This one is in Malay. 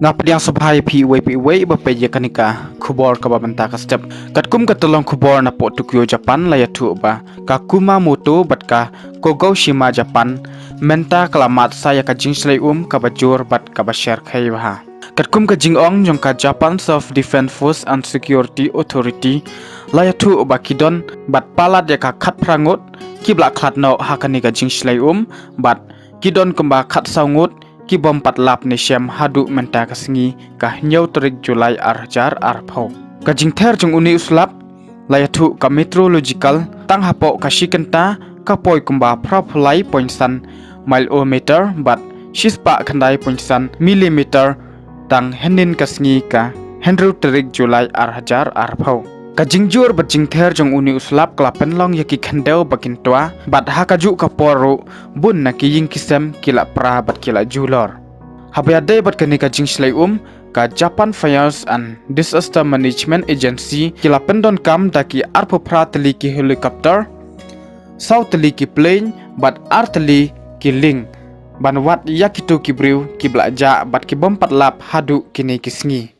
Ngap yang subhai pi wei bape kanika khubor ka babanta ka step katkum ka tolong khubor na po Tokyo Japan la yathu ba ka Kumamoto bat ka Kogoshima Japan menta kalamat saya ka jingshlei ka bajur bat ka bashar khai ba katkum ka jingong jong ka Japan Self Defense Force and Security Authority la yathu ba kidon bat palat ya ka khat prangot kibla khat no hakani ka jingshlei bat kidon kumba khat saungut ki bom patlap ni syam hadu menta kasengi ka nyau terik Julai arjar arpau ka jingther jong uni uslap layathu ka meteorological tang hapo ka shikenta ka poi kumba phraphulai poinsan mileometer bat shispa khandai poinsan millimeter tang henin kasengi ka henru terik Julai arjar arpau ka jingjur bat jingther jong uni uslap klapen long yaki khandau bakintwa bat hakaju ka poru bun na ki ying kisem kila pra bat kila julor habaya day bat kani ka jingshlei ka Japan Fires and Disaster Management Agency kila pendon kam daki arpo prateli ki helicopter sauteli ki plane bat arteli ki ling ban wat yakitu ki briu ki blaja bat ki bom patlap hadu kini kisngi